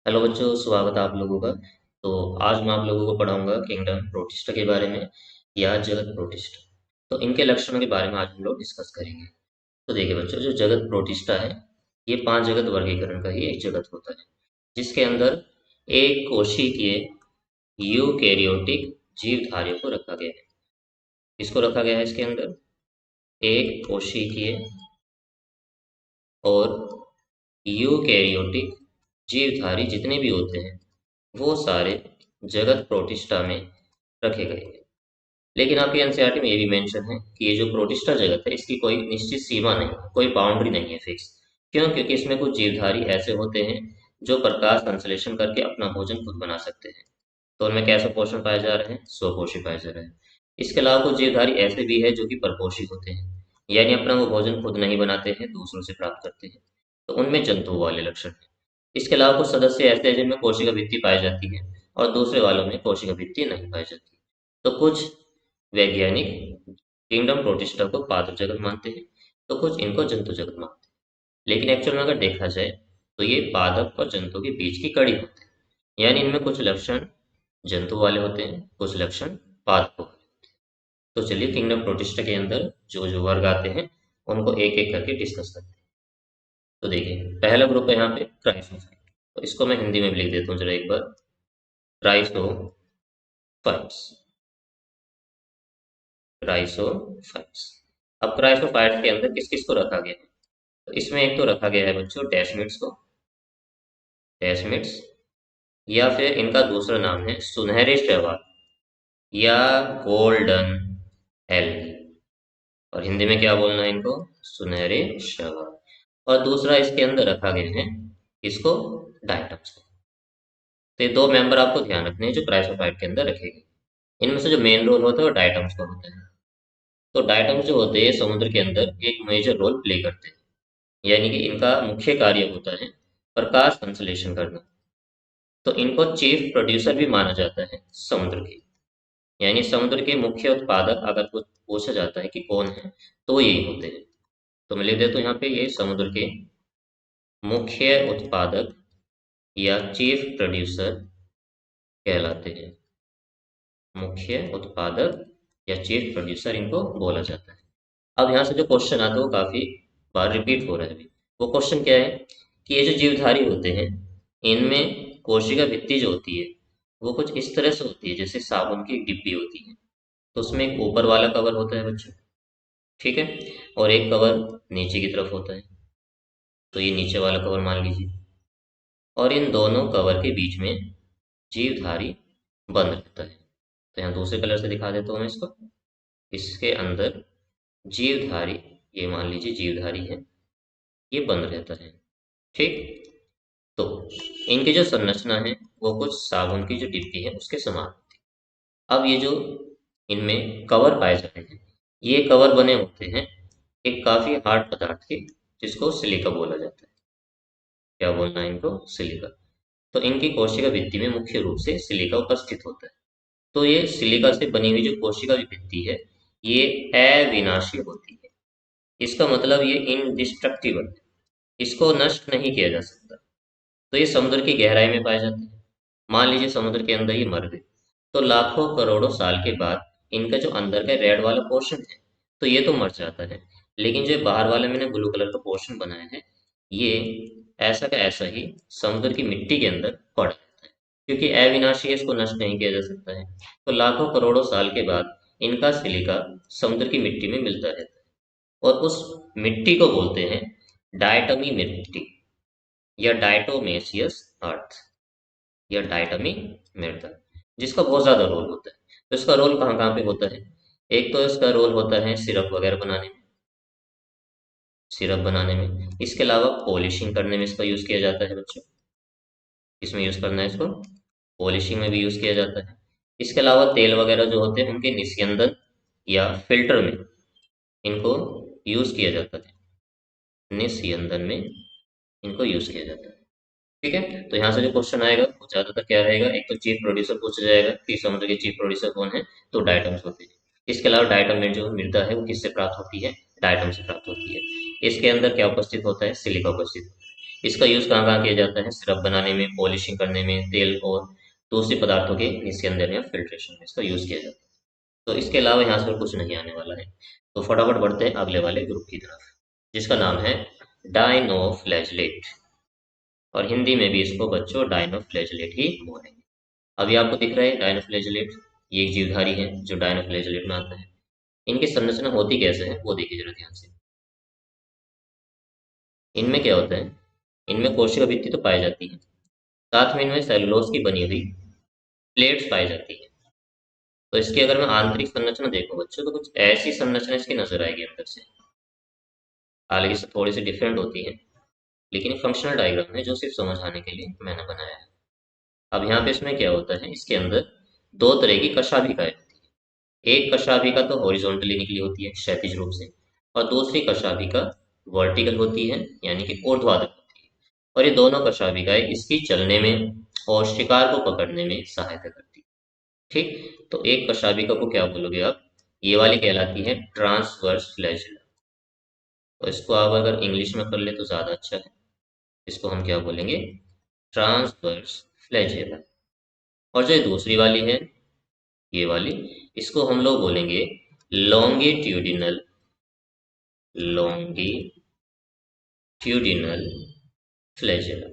Hello बच्चों, स्वागत है आप लोगों का। तो आज मैं आप लोगों को पढ़ाऊंगा किंगडम प्रोटिस्टा के बारे में या जगत प्रोटिस्टा। तो इनके लक्षणों के बारे में आज हम लोग डिस्कस करेंगे। तो देखिए बच्चों, जो जगत प्रोटिस्टा है ये 5 जगत वर्गीकरण का ही एक जगत होता है, जिसके अंदर एक कोशिकीय यूकेरियोटिक जीवधारियों को रखा गया है। किसको रखा गया है इसके अंदर? एक कोशिकीय और यूकेरियोटिक जीवधारी जितने भी होते हैं वो सारे जगत प्रोटिस्टा में रखे गए हैं। लेकिन आपके एनसीईआरटी में ये भी मेंशन है कि ये जो प्रोटिस्टा जगत है इसकी कोई निश्चित सीमा नहीं है, कोई बाउंड्री नहीं है फिक्स। क्यों? क्योंकि इसमें कुछ जीवधारी ऐसे होते हैं जो प्रकाश संश्लेषण करके अपना भोजन खुद बना सकते हैं। तो उनमें कैसे पोषण पाए जा रहे हैं? स्वपोषी पाए जा रहे हैं। इसके अलावा कुछ जीवधारी ऐसे भी है जो कि परपोषी होते हैं, यानी अपना वो भोजन खुद नहीं बनाते हैं, दूसरों से प्राप्त करते हैं। तो उनमें जंतु वाले लक्षण हैं। इसके अलावा कुछ सदस्य ऐसे हैं जिनमें कोशिका भित्ति पाई जाती है और दूसरे वालों में कोशिका भित्ति नहीं पाई जाती। तो कुछ वैज्ञानिक किंगडम प्रोटिस्टा को पादप जगत मानते हैं, तो कुछ इनको जंतु जगत मानते हैं। लेकिन एक्चुअल में अगर देखा जाए तो ये पादप और जंतु के बीच की कड़ी होते हैं, यानी इनमें कुछ लक्षण जंतु वाले होते हैं, कुछ लक्षण पादप वाले। तो चलिए किंगडम प्रोटिस्टा के अंदर जो जो वर्ग आते हैं उनको एक एक करके डिस्कस करते हैं। तो देखिए, पहला ग्रुप है यहाँ पे क्राइसोफाइट। तो इसको मैं हिंदी में भी लिख देता हूँ जरा एक बार। क्राइसोफाइट्स। क्राइसोफाइट्स। अब क्राइसोफाइट्स के अंदर किस किस को रखा गया है? तो इसमें एक तो रखा गया है बच्चों डेस्मिड्स को। डेस्मिड्स, या फिर इनका दूसरा नाम है सुनहरे शैवाल या गोल्डन एल्गी। और हिंदी में क्या बोलना है इनको? सुनहरे शैवाल। और दूसरा इसके अंदर रखा गया है इसको डायटम्स को। तो ये दो मेंबर आपको ध्यान रखने हैं जो क्राइसोफाइट के अंदर रखेंगे। इनमें से जो मेन रोल होता है वो डायटम्स का होता है। तो डायटम्स जो होते हैं समुद्र के अंदर एक मेजर रोल प्ले करते हैं, यानी कि इनका मुख्य कार्य होता है प्रकाश संश्लेषण करना। तो इनको चीफ प्रोड्यूसर भी माना जाता है समुद्र के, यानी समुद्र के मुख्य उत्पादक अगर कुछ पूछा जाता है कि कौन है तो यही होते हैं। तो मैं लिख देता हूँ यहाँ पे, ये समुद्र के मुख्य उत्पादक या चीफ प्रोड्यूसर कहलाते हैं। मुख्य उत्पादक या चीफ प्रोड्यूसर इनको बोला जाता है। अब यहाँ से जो क्वेश्चन आता है वो काफी बार रिपीट हो रहा है अभी। वो क्वेश्चन क्या है कि ये जो जीवधारी होते हैं इनमें कोशिका भित्ति जो होती है वो कुछ इस तरह से होती है जैसे साबुन की एक डिब्बी होती है। तो उसमें एक ऊपर वाला कवर होता है बच्चों, ठीक है, और एक कवर नीचे की तरफ होता है। तो ये नीचे वाला कवर मान लीजिए, और इन दोनों कवर के बीच में जीवधारी बंद रहता है। तो यहाँ दूसरे कलर से दिखा देता हूँ मैं इसको। इसके अंदर जीवधारी, ये मान लीजिए जीवधारी है, ये बंद रहता है, ठीक। तो इनकी जो संरचना है वो कुछ साबुन की जो डिब्बी है उसके समान होती है। अब ये जो इनमें कवर पाए जाते हैं ये कवर बने होते हैं एक काफी हार्ड पदार्थ के, जिसको सिलिका बोला जाता है। क्या बोलना है इनको? सिलिका। तो इनकी कोशिका भित्ति में मुख्य रूप से सिलिका उपस्थित होता है। तो ये सिलिका से बनी हुई जो कोशिका भित्ति है ये अविनाशी होती है। इसका मतलब ये इनडिस्ट्रक्टिबल है, इसको नष्ट नहीं किया जा सकता। तो ये समुद्र की गहराई में पाए जाते हैं। मान लीजिए समुद्र के अंदर ये मर गए, तो लाखों करोड़ों साल के बाद इनका जो अंदर का रेड वाला पोर्शन है तो ये तो मर जाता है, लेकिन जो बाहर वाला मैंने ब्लू कलर का पोर्शन बनाया है ये ऐसा का ऐसा ही समुद्र की मिट्टी के अंदर पड़ा रहता है, क्योंकि अविनाशी है, इसको नष्ट नहीं किया जा सकता है। तो लाखों करोड़ों साल के बाद इनका सिलिका समुद्र की मिट्टी में मिलता रहता है, और उस मिट्टी को बोलते हैं डायटमी मिट्टी या डायटोमेसियस अर्थ या डायटमी मृदा, जिसका बहुत ज्यादा रोल होता है। तो इसका रोल कहाँ कहाँ पे होता है? एक तो इसका रोल होता है सिरप वगैरह बनाने में, सिरप बनाने में। इसके अलावा पॉलिशिंग करने में इसका यूज किया जाता है बच्चों। इसमें यूज करना है इसको, पॉलिशिंग में भी यूज किया जाता है। इसके अलावा तेल वगैरह जो होते हैं उनके निस्यंदन या फिल्टर में इनको यूज किया जाता है। निस्यंदन में इनको यूज किया जाता है, ठीक है। तो यहाँ से जो क्वेश्चन आएगा वो ज्यादातर क्या रहेगा, एक तो चीफ प्रोड्यूसर पूछा जाएगा कि समुद्र के चीफ प्रोड्यूसर कौन है, तो डायटम्स होते हैं। इसके अलावा डायटम में जो मृदा है वो किससे प्राप्त होती है? डायटम से प्राप्त होती है। इसके अंदर क्या उपस्थित होता है? सिलिका उपस्थित होता है। इसका यूज़ कहाँ कहाँ किया जाता है? सिरप बनाने में, पॉलिशिंग करने में, तेल और दूसरे पदार्थों के निस्यंदन देने या फिल्ट्रेशन में इसका यूज़ किया जाता है। तो इसके अलावा यहाँ से और कुछ नहीं आने वाला है। तो फटाफट बढ़ते हैं अगले वाले ग्रुप की तरफ, जिसका नाम है डाइनोफ्लैजलेट, और हिंदी में भी इसको बच्चों डाइनोफ्लैजलेट ही बोलेंगे। अभी आपको दिख रहा है डाइनोफ्लैजलेट, ये एक जीवधारी है जो डाइनोफ्लैजलेट में आता है। इनकी संरचना होती कैसे है वो देखिए जरा ध्यान से। इनमें क्या होता है? इनमें कोशिका भित्ति तो पाई जाती है, साथ में इनमें सेलुलोज की बनी हुई प्लेट्स पाई जाती है। तो इसकी अगर मैं आंतरिक संरचना देखूं बच्चों, तो कुछ ऐसी संरचना इसकी नजर आएगी अंदर से। हालांकि इससे थोड़ी सी डिफरेंट होती है, लेकिन फंक्शनल डायग्राम है जो सिर्फ समझाने के लिए मैंने बनाया है। अब यहाँ पे इसमें क्या होता है, इसके अंदर दो तरह की कशाभिकाएं होती है। एक कशाभिका तो हॉरिजॉन्टली निकली होती है क्षैतिज रूप से, और दूसरी कशाभिका वर्टिकल होती है यानी कि ऊर्ध्वाधर होती है। और ये दोनों कशाभिकाएं इसकी चलने में और शिकार को पकड़ने में सहायता करती है। ठीक, तो एक कशाभिका को क्या बोलोगे आप? ये वाली कहलाती है ट्रांसवर्स फ्लैजिला। तो इसको आप अगर इंग्लिश में कर ले तो ज़्यादा अच्छा है। इसको हम क्या बोलेंगे? Transverse flagella. और जो ये दूसरी वाली है, ये वाली, इसको हम लोग बोलेंगे लॉन्गिट्यूडिनल लॉन्गिट्यूडिनल फ्लैजिला।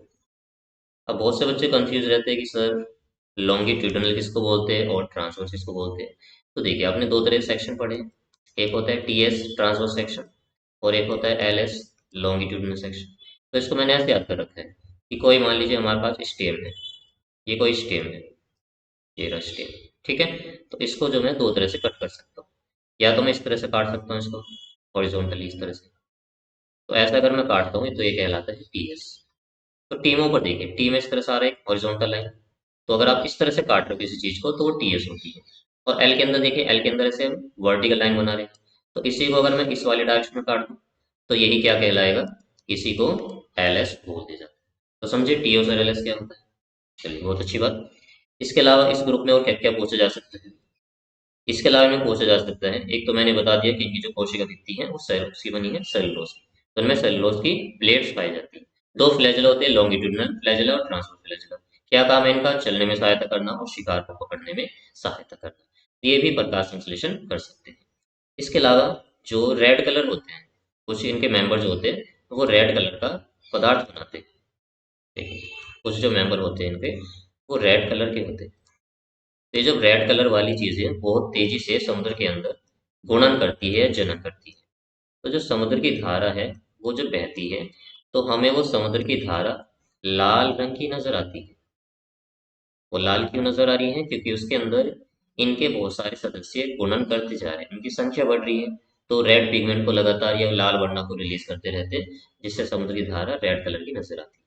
अब बहुत से बच्चे कंफ्यूज रहते हैं कि सर लॉन्गिट्यूडिनल किसको बोलते हैं और ट्रांसवर्स किसको बोलते हैं। तो देखिए, आपने दो तरह के सेक्शन पढ़े हैं। एक होता है टीएस ट्रांसवर्स सेक्शन, और एक होता है एलएस लॉन्गिट्यूडिनल सेक्शन। तो इसको मैंने ऐसे याद कर रखा है कि कोई मान लीजिए हमारे पास स्टेम है, ये कोई स्टेम है, ये रहा स्टेम। ठीक है, तो इसको जो मैं दो तरह से कट कर सकता हूँ। या तो मैं इस तरह से काट सकता हूँ इसको हॉरिजॉन्टली इस तरह से। तो ऐसा अगर मैं काटता हूँ तो ये कहलाता है टीएस। तो टीमों पर देखिए, टी में इस तरह से आ रहा है हॉरिजॉन्टल लाइन। तो अगर आप इस तरह से काट रहे हो किसी चीज को तो वो टीएस होती है। और एल के अंदर देखिए, एल के अंदर ऐसे वर्टिकल लाइन बना रहे हैं। तो इसी को अगर मैं इस वाले डायरेक्शन में काट दूं तो यही क्या कहलाएगा? इसी को एल एस बोल दिया जाता है। तो समझे टीओ और एल एस क्या होता है। चलिए, बहुत अच्छी बात। इसके अलावा इस ग्रुप में और क्या क्या पूछा जा सकता है? इसके अलावा में पूछा जा सकता है, एक तो मैंने बता दिया कि इनकी जो कोशिका भित्ति है वो सेलुलोज की बनी है, सेलुलोज की। तो इनमें सेलुलोज की प्लेट्स पाई जाती है। दो फ्लैजेला होते हैं, लॉन्गिट्यूडिनल फ्लैजेला और ट्रांसवर्स फ्लैजेला। क्या काम है इनका? चलने में सहायता करना और शिकार को पकड़ने में सहायता करना। ये भी प्रकाश संश्लेषण कर सकते हैं। इसके अलावा जो रेड कलर होते हैं, कुछ इनके मेंबर जो होते हैं वो रेड कलर का पदार्थ बनाते हैं। देखिए, कुछ जो मेंबर होते हैं इनके वो रेड कलर के होते हैं। तो ये जो रेड कलर वाली चीज है बहुत तेजी से समुद्र के अंदर गुणन करती है, जनन करती है। तो जो समुद्र की धारा है वो जो बहती है, तो हमें वो समुद्र की धारा लाल रंग की नजर आती है। वो लाल क्यों नजर आ रही है? क्योंकि उसके अंदर इनके बहुत सारे सदस्य गुणन करते जा रहे हैं, इनकी संख्या बढ़ रही है। तो रेड पिगमेंट को लगातार ये लाल वर्णा को रिलीज करते रहते हैं, जिससे समुद्र की धारा रेड कलर की नजर आती है।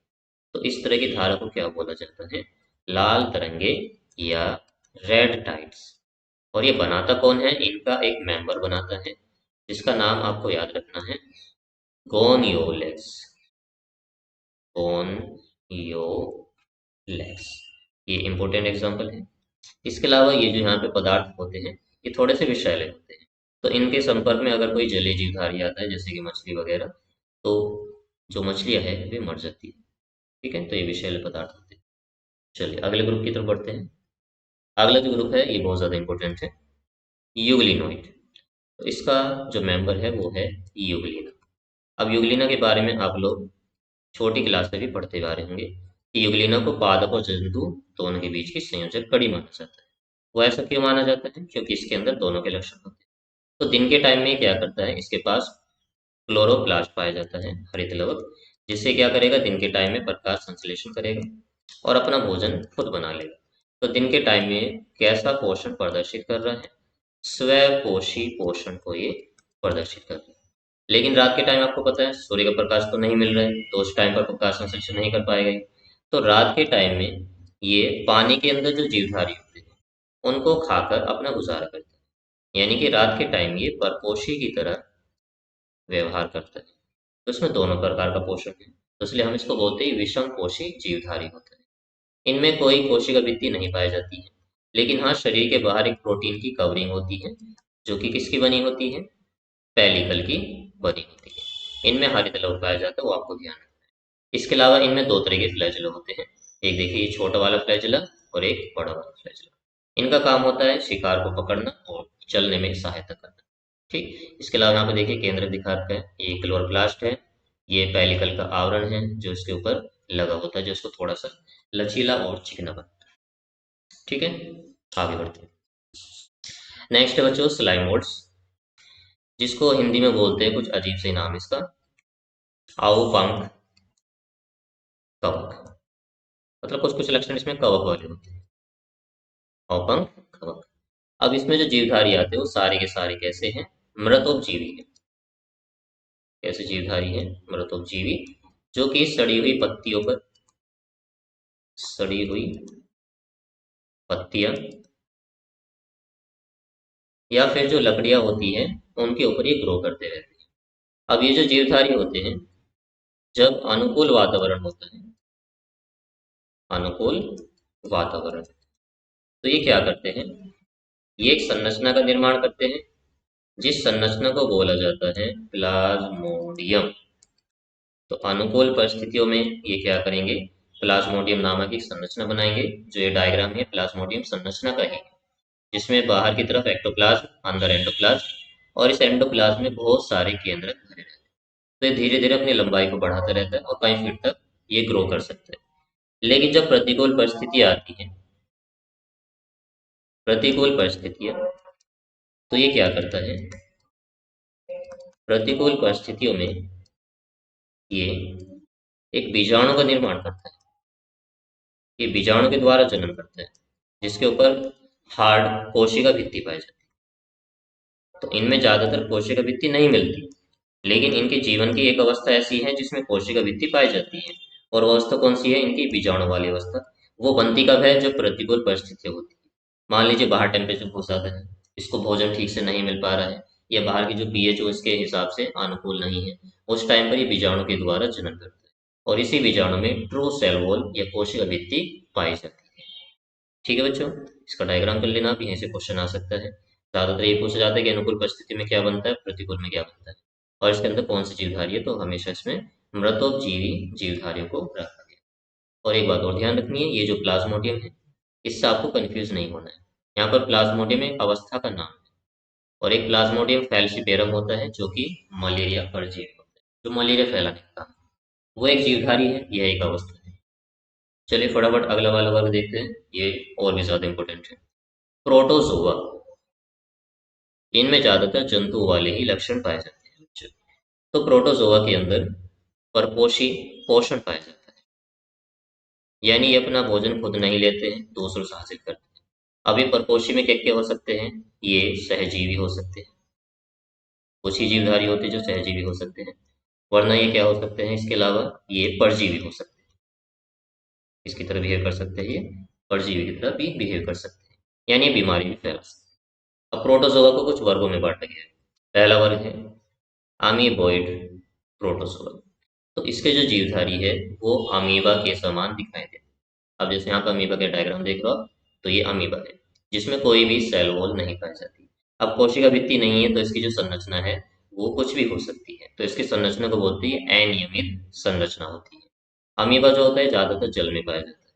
तो इस तरह की धारा को क्या बोला जाता है? लाल तरंगे या रेड टाइड्स। और ये बनाता कौन है? इनका एक मेंबर बनाता है, जिसका नाम आपको याद रखना है, गोनियोलेक्स। गोनियोलेक्स, ये इंपॉर्टेंट एग्जांपल है। इसके अलावा ये जो यहाँ पे पदार्थ होते हैं ये थोड़े से विषैले होते हैं। तो इनके संपर्क में अगर कोई जलीय जीवधारी आता है जैसे कि मछली वगैरह, तो जो मछलियाँ है वे मर जाती है। ठीक है, तो ये विषैले पदार्थ होते हैं। चलिए अगले ग्रुप की तरफ बढ़ते हैं। अगला जो ग्रुप है ये बहुत ज़्यादा इंपॉर्टेंट है, यूग्लिनोइड। तो इसका जो मेंबर है वो है यूग्लिना। अब यूग्लिना के बारे में आप लोग छोटी क्लास में भी पढ़ते आ रहे होंगे कि यूग्लिना को पादप और जंतु दोनों के बीच की संयोजक कड़ी माना जाता है। वो ऐसा क्यों माना जाता है? क्योंकि इसके अंदर दोनों के लक्षण होते हैं। तो दिन के टाइम में क्या करता है, इसके पास क्लोरोप्लास्ट पाया जाता है, हरित लवक, जिससे क्या करेगा, दिन के टाइम में प्रकाश संश्लेषण करेगा और अपना भोजन खुद बना लेगा। तो दिन के टाइम में कैसा पोषण प्रदर्शित कर रहा है? स्वपोषी पोषण को ये प्रदर्शित कर रहा है। लेकिन रात के टाइम आपको पता है सूर्य का प्रकाश तो नहीं मिल रहा है, तो उस टाइम पर प्रकाश संश्लेषण नहीं कर पाएगा ये। तो रात के टाइम में ये पानी के अंदर जो जीवधारी होते हैं उनको खाकर अपना गुजारा करता है, यानी कि रात के टाइम ये परपोषी की तरह व्यवहार करता है। तो इसमें दोनों प्रकार का पोषण है, तो इसलिए हम इसको बोलते हैं विषम पोषी जीवधारी होता है। इनमें कोई कोशिका भित्ति नहीं पाई जाती है, लेकिन हाँ शरीर के बाहर एक प्रोटीन की कवरिंग होती है, जो कि किसकी बनी होती है? पेलिकल की बनी होती है। इनमें हरित लवण पाया जाता है, वो आपको ध्यान रखना है। इसके अलावा इनमें दो तरह के फ्लैजुला होते हैं। एक देखिए ये छोटा वाला फ्लैजुला और एक बड़ा वाला फ्लैजुला। इनका काम होता है शिकार को पकड़ना और चलने में सहायता करना। ठीक, इसके अलावा यहाँ पे देखिए केंद्र दिखा रखा है, ये क्लोरोप्लास्ट है, ये पेलिकल का आवरण है जो इसके ऊपर लगा होता है, जो इसको थोड़ा सा लचीला और चिकना बनाता है। ठीक है, आगे बढ़ते हैं। नेक्स्ट है बच्चों स्लाइमोड्स, जिसको हिंदी में बोलते हैं कुछ अजीब से नाम इसका, आओ पंख कवक। मतलब कुछ कुछ लक्षण इसमें कवक वाले होते हैं, आओ पंख कवक। अब इसमें जो जीवधारी आते हैं वो सारे के सारे कैसे हैं, मृतोपजीवी है। कैसे जीवधारी है, मृतोपजीवी, जो कि सड़ी हुई पत्तियों पर, सड़ी हुई पत्तियां या फिर जो लकड़ियां होती हैं उनके ऊपर ये ग्रो करते रहते हैं। अब ये जो जीवधारी होते हैं, जब अनुकूल वातावरण होता है, अनुकूल वातावरण, तो ये क्या करते हैं, ये एक संरचना का निर्माण करते हैं, जिस संरचना को बोला जाता है प्लाज्मोडियम। तो अनुकूल परिस्थितियों में ये क्या करेंगे, प्लाज्मोडियम नामक एक संरचना बनाएंगे। जो ये डायग्राम है प्लाज्मोडियम संरचना का ही है, जिसमें बाहर की तरफ एक्टोप्लाज्म, अंदर एंडोप्लाज्म, और इस एंडोप्लाज्म में बहुत सारे केंद्र भरे रहते हैं। तो ये धीरे धीरे अपनी लंबाई को बढ़ाता रहता है और कई फीट तक ये ग्रो कर सकता है। लेकिन जब प्रतिकूल परिस्थितियां आती हैं, प्रतिकूल परिस्थितियां, तो ये क्या करता है, प्रतिकूल परिस्थितियों में ये एक बीजाणु का निर्माण करता है। ये बीजाणु के द्वारा जन्म करता है, जिसके ऊपर हार्ड कोशिका भित्ति पाई जाती है। तो इनमें ज्यादातर कोशिका भित्ति नहीं मिलती, लेकिन इनके जीवन की एक अवस्था ऐसी है जिसमें कोशिका भित्ति पाई जाती है। और वो अवस्था कौन सी है, इनकी बीजाणु वाली अवस्था। वो बनती कब है, जब प्रतिकूल परिस्थितियां होती है। मान लीजिए बाहर टेम्परेचर बहुत ज्यादा है, इसको भोजन ठीक से नहीं मिल पा रहा है, या बाहर की जो पीएच उसके हिसाब से अनुकूल नहीं है, उस टाइम पर ये बीजाणु के द्वारा जन्म करता है। और इसी बीजाणु में ट्रू सेल वॉल या कोशिका भित्ति पाई जाती है। ठीक है बच्चों, इसका डायग्राम कर लेना, भी यहीं से क्वेश्चन आ सकता है। ज्यादातर ये पूछा जाता है कि अनुकूल परिस्थिति में क्या बनता है, प्रतिकूल में क्या बनता है, और इसके अंदर कौन सी जीवधारी है। तो हमेशा इसमें मृतोपजीवी जीवधारियों को रखा गया। और एक बात और ध्यान रखनी है, ये जो प्लाज्मोडियम है, इससे आपको कंफ्यूज नहीं होना है। यहाँ पर प्लाज्मोडियम एक अवस्था का नाम है, और एक प्लाज्मोडियम फैल्सिपेरम होता है जो कि मलेरिया परजीवी होता है, जो मलेरिया फैलाने का काम, वो एक जीवधारी है, यह एक अवस्था है। चलिए फटाफट अगला वाला वर्ग देखते हैं, ये और भी ज्यादा इंपॉर्टेंट है। प्रोटोजोआ, इनमें ज्यादातर जंतु वाले ही लक्षण पाए जाते हैं बच्चों। तो प्रोटोजोआ के अंदर परपोषी पोषण पाया जाता है, यानी ये अपना भोजन खुद नहीं लेते हैं, दूसरों से हासिल करते हैं। अभी परपोषी में क्या क्या हो सकते हैं, ये सहजीवी हो सकते हैं, कुछ ही जीवधारी होते हैं जो सहजीवी हो सकते हैं, वरना ये क्या हो सकते हैं, इसके अलावा ये परजीवी हो सकते हैं, इसकी तरह बिहेव कर सकते हैं, ये परजीवी की तरह भी बिहेव कर सकते हैं, यानी ये बीमारी भी फैला सकते हैं। अब प्रोटोजोआ को कुछ वर्गों में बांटा गया है। पहला वर्ग है अमीबॉइड प्रोटोजोआ। तो इसके जो जीवधारी है वो अमीबा के समान दिखाई देते हैं। अब जैसे यहाँ पर अमीबा के डायग्राम देख रहे हो आप, तो ये अमीबा है, जिसमें कोई भी सेल वॉल नहीं पाई जाती। अब कोशिका भित्ति नहीं है, तो इसकी जो संरचना है वो कुछ भी हो सकती है, तो इसकी संरचना को बोलते हैं अनियमित संरचना होती है। अमीबा जो होता है ज्यादातर जल में पाया जाता है।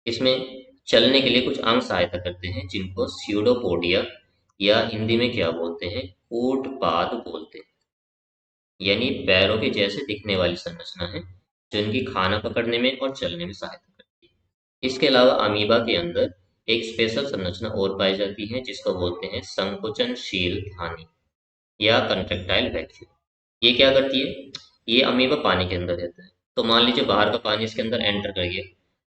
इसमें चलने के लिए कुछ अंग सहायता करते हैं, जिनको स्यूडोपोडिया, या हिंदी में क्या बोलते हैं, कूटपाद बोलते हैं, यानी पैरों के जैसे दिखने वाली संरचना है, जो इनकी खाना पकड़ने में और चलने में सहायता करती है। इसके अलावा अमीबा के अंदर एक स्पेशल संरचना और पाई जाती है, जिसको बोलते हैं संकुचनशील ध्वनि या कंट्रेक्टाइल वैक्यूल। ये क्या करती है, ये अमीबा पानी के अंदर रहता है। तो मान लीजिए बाहर का पानी इसके अंदर एंटर कर गया,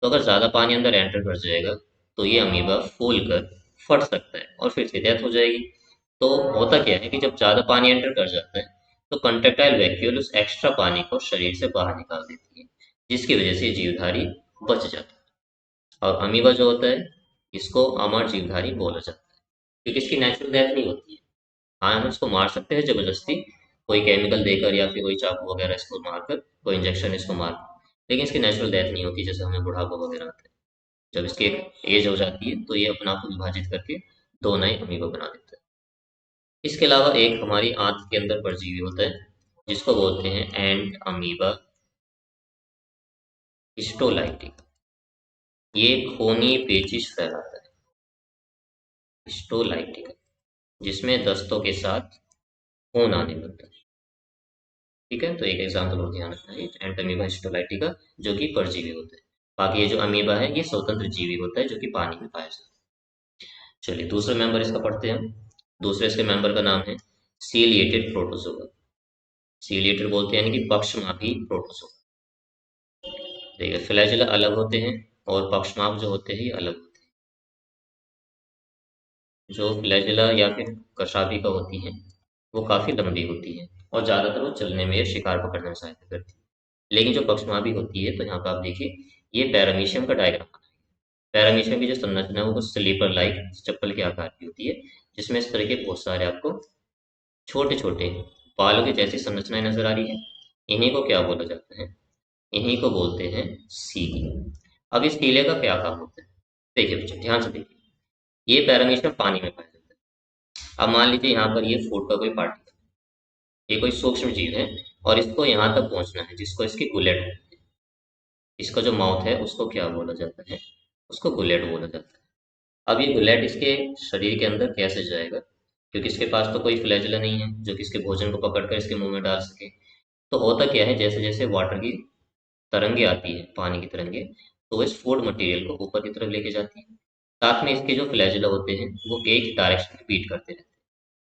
तो अगर ज्यादा पानी अंदर एंटर कर जाएगा, तो ये अमीबा फूल कर फट सकता है और फिर इसकी डेथ हो जाएगी। तो होता क्या है कि जब ज्यादा पानी एंटर कर जाता है, तो कंट्रेक्टाइल वैक्यूल उस एक्स्ट्रा पानी को शरीर से बाहर निकाल देती है, जिसकी वजह से जीवधारी बच जाता है। और अमीबा जो होता है, इसको अमर जीवधारी बोला जाता है, क्योंकि इसकी नेचुरल डेथ नहीं होती है। हाँ, हम इसको मार सकते हैं जबरदस्ती, कोई केमिकल देकर या फिर कोई चाकू वगैरह इसको मारकर, कोई इंजेक्शन इसको मार, लेकिन इसकी नेचुरल डेथ नहीं होती। जैसे हमें बुढ़ापा वगैरह आता है, जब इसकी एक एज हो जाती है, तो ये अपने आप को विभाजित करके दो नए अमीबा बना देता है। इसके अलावा एक हमारी आंत के अंदर परजीवी होता है, जिसको बोलते हैं एंट अमीबा हिस्टोलाइटिका, ये खूनी पेचिश फैलाता है। हिस्टोलाइटिका, जिसमें दस्तों के साथ खून आने लगता है। ठीक है, तो एक एग्जाम्पल और ध्यान रखना है, एंटमीबा हिस्टोलाइटिका, जो कि परजीवी होता है। बाकी ये जो अमीबा है ये स्वतंत्र जीवी होता है, जो कि पानी में पाया जाता है। चलिए दूसरा मेंबर इसका पढ़ते हैं हम। दूसरे इसके मेंबर का नाम है सीलिएटेड प्रोटोजोआ। सीलिएटेड बोलते हैं यानी कि पक्षमापी प्रोटोजोआ। देखिए फ्लैजेला अलग होते हैं और पक्षमाप जो होते हैं ये अलग होते हैं। जो फ्लैजेला या फिर कशाभिका होती हैं वो काफी लंबी होती है और ज्यादातर वो चलने में या शिकार पकड़ने में सहायता करती है। लेकिन जो पक्षमापी होती है, तो यहाँ पे आप देखिए ये पैरामीशियम का डायग्राम। पैरामीशियम की जो संरचना है वो स्लीपर लाइक चप्पल के आकार की होती है, जिसमें इस तरह के बहुत सारे आपको छोटे छोटे बालों की जैसी संरचनाएं नजर आ रही है। इन्हीं को क्या बोला जाता है? इन्हीं को बोलते हैं सीलिया। अब इस सीलिया का क्या काम होता है? देखिए बच्चों ध्यान से देखिए, ये पैरामीशियम पानी में पाया जाता है। अब मान लीजिए यहाँ पर ये फूड का कोई पार्टिकल, ये कोई सूक्ष्म जीव है और इसको यहाँ तक पहुंचना है, जिसको इसकी गुलेट बोलते हैं। इसका जो माउथ है उसको क्या बोला जाता है? उसको गुलेट बोला जाता है। अब ये गुलेट इसके शरीर के अंदर कैसे जाएगा? क्योंकि इसके पास तो कोई फ्लैजुला नहीं है जो कि इसके भोजन को पकड़कर इसके मुंह में डाल सके। तो होता क्या है, जैसे जैसे वाटर की तरंगे आती है, पानी की तरंगे, तो वो इस फूड मटेरियल को ऊपर की तरफ लेके जाती है। साथ में इसके जो फ्लैजुला होते हैं वो एक डायरेक्शन में बीट करते रहते हैं,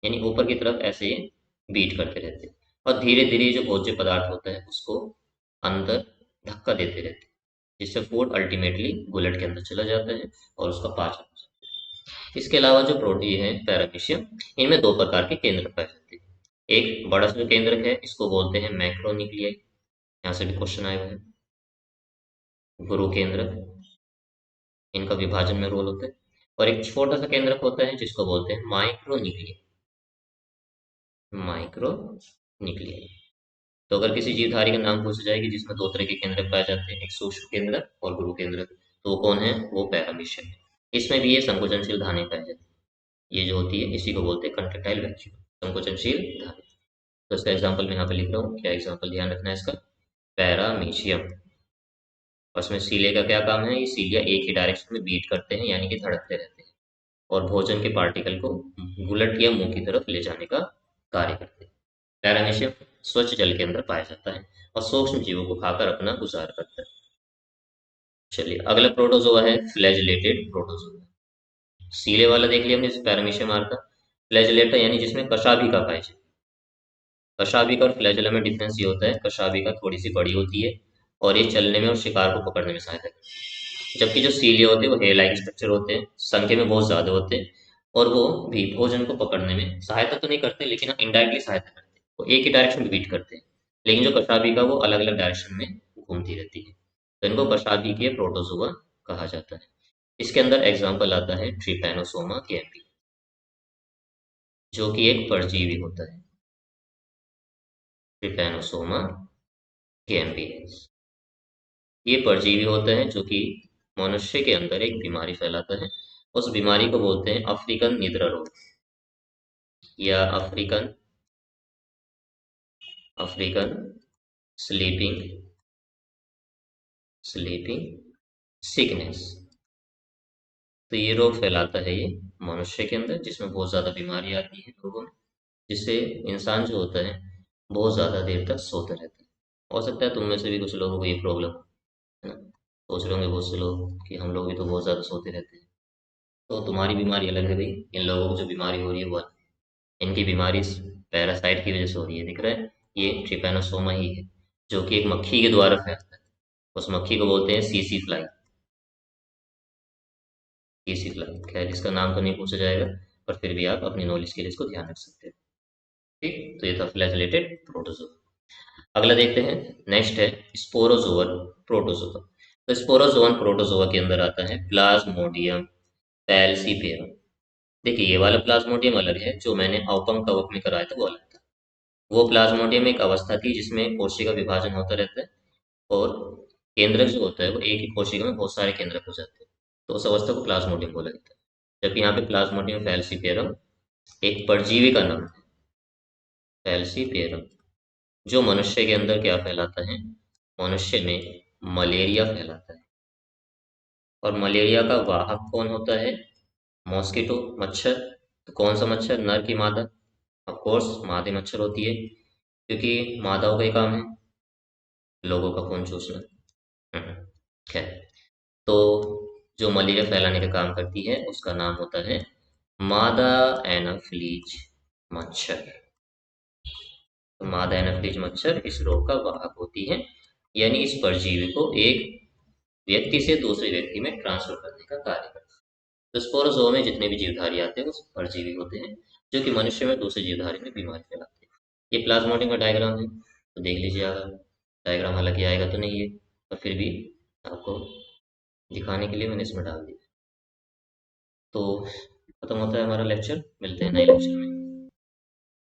यानी ऊपर की तरफ ऐसे बीट करते रहते हैं। और धीरे धीरे जो भोज्य पदार्थ होता है उसको अंदर धक्का देते रहते हैं, जिससे फूड अल्टीमेटली गुलेट के अंदर चला जाता है और उसका पाचन हो जाता है। इसके अलावा जो प्रोटीन है पैरामीशियम, इनमें दो प्रकार के केंद्र पाए जाते हैं। एक बड़ा सा जो केंद्रक है इसको बोलते हैं मैक्रोन्यूक्लियाई, यहाँ से भी क्वेश्चन आए हुए हैं। गुरु केंद्रक, इनका विभाजन में रोल होता है। और एक छोटा सा केंद्रक होता है जिसको बोलते हैं माइक्रोन्यूक्लियाई। माइक्रोन्यूक्लियाई। तो अगर किसी जीवधारी का नाम पूछा जाए कि जिसमें दो तरह के केंद्रक पाए जाते हैं, एक सूक्ष्म केंद्रक और गुरु केंद्रक, तो वो कौन है? वो पैरामीशियम है। इसमें भी ये संकोचनशील धाने पाए जाते हैं। ये जो होती है इसी को बोलते हैं कंट्रेक्टाइल वैक्यूल, संकोचनशील धाने। तो इसका एग्जाम्पल मैं यहाँ पे लिख रहा हूँ, क्या एग्जाम्पल ध्यान रखना है इसका? पैरामीशियम। और इसमें सीलिया का क्या काम है? ये सीलिया एक ही डायरेक्शन में बीट करते हैं, यानी कि धड़कते रहते हैं और भोजन के पार्टिकल को गुलट या मुंह की तरफ ले जाने का कार्य करते हैं। पैरामीशियम स्वच्छ जल के अंदर पाया जाता है और सूक्ष्म जीवों को खाकर अपना गुजार करता है। चलिए अगला प्रोटोजोआ है फ्लैजिलेटेड प्रोटोजोआ। सीले वाला देख लिया हमने, पैरामीशियम आर का। फ्लैजिलेटा यानी जिसमें कशाभिका पाए जाए। कशाभिका और फ्लैजिला में डिफरेंस ये होता है, कशाभिका थोड़ी सी बड़ी होती है और ये चलने में और शिकार को पकड़ने में सहायता करती है, जबकि जो सीले होते हैं वो हेयर लाइक स्ट्रक्चर होते हैं, संख्या में बहुत ज्यादा होते हैं और वो भी भोजन को पकड़ने में सहायता तो नहीं करते, लेकिन इनडायरेक्टली सहायता करते हैं। वो एक ही डायरेक्शन में बीट करते हैं, लेकिन जो कशाभिका वो अलग अलग डायरेक्शन में घूमती रहती है। तो इनको कशाभिकीय प्रोटोजोआ कहा जाता है। इसके अंदर एग्जाम्पल आता है ट्रिपैनोसोमा कैम्पी, जो कि एक परजीवी होता है। ट्रिपैनोसोमा कैम्पी, ये परजीवी होता है जो कि मनुष्य के अंदर एक बीमारी फैलाता है। उस बीमारी को बोलते हैं अफ्रीकन निद्रा रोग या African African sleeping sleeping sickness. तो ये रोग फैलाता है ये मनुष्य के अंदर, जिसमें बहुत ज़्यादा बीमारी आती है लोगों में, जिससे इंसान जो होता है बहुत ज़्यादा देर तक सोता रहता है। हो सकता है तुम में से भी कुछ लोगों को ये प्रॉब्लम है ना, सोच रहे होंगे बहुत से लोग कि हम लोग भी तो बहुत ज़्यादा सोते रहते हैं। तो तुम्हारी बीमारी अलग है भाई, इन लोगों को जो बीमारी हो रही है वो अलग है। इनकी बीमारी इस पैरासाइट की वजह से हो रही है, दिख रहा है? ये ट्रिपैनोसोमा ही है, जो कि एक मक्खी के द्वारा फैलता है। उस मक्खी को बोलते हैं सीसी फ्लाई। सीसी फ्लाई, खैर इसका नाम तो नहीं पूछा जाएगा, पर फिर भी आप अपनी नॉलेज के लिए इसको ध्यान रख सकते हैं। ठीक, तो ये था फ्लैजिलेटेड प्रोटोजोआ। अगला देखते हैं, नेक्स्ट है स्पोरोजोअल प्रोटोजोआ। तो स्पोरोजोअन प्रोटोजोआ के अंदर आता है प्लाज्मोडियम फैलसीपेरम। देखिए ये वाला प्लाज्मोडियम अलग है, जो मैंने औपम कवक में कराया था वो अलग था। वो प्लाज्मोडियम एक अवस्था थी जिसमें कोशिका विभाजन होता रहता है और केंद्रक जो होता है वो एक ही कोशिका में बहुत सारे केंद्रक हो जाते हैं, तो उस अवस्था को प्लाज्मोडियम बोला जाता है। जबकि यहाँ पे प्लाज्मोडियम फैलसीपेरम एक परजीवी का नाम है, फैलसीपेरम, जो मनुष्य के अंदर क्या फैलाता है? मनुष्य में मलेरिया फैलाता है। और मलेरिया का वाहक कौन होता है? मॉस्किटो, मच्छर। तो कौन सा मच्छर, नर की मादा? ऑफ कोर्स मादा मच्छर होती है, क्योंकि मादाओं का ही काम है लोगों का खून चूसना। हम्म, खैर। तो जो मलेरिया फैलाने का काम करती है उसका नाम होता है मादा एनाफ्लीज मच्छर। तो मादा एनाफ्लीज मच्छर इस रोग का वाहक होती है, यानी इस परजीवी को एक व्यक्ति से दूसरे व्यक्ति में ट्रांसफर करने का कार्य करती है। तो स्पोरोजोआ में जितने भी जीवधारी आते हैं वो परजीवी होते हैं, जो कि मनुष्य में दूसरे जीवधारी में बीमारी फैलाते हैं। ये प्लाज्मोडियम का डायग्राम है, तो देख लीजिए अगर डायग्राम, हालांकि आएगा तो नहीं है, पर फिर भी आपको दिखाने के लिए मैंने इसमें डाल दिया। तो खत्म होता है हमारा लेक्चर, मिलते हैं नए लेक्चर में।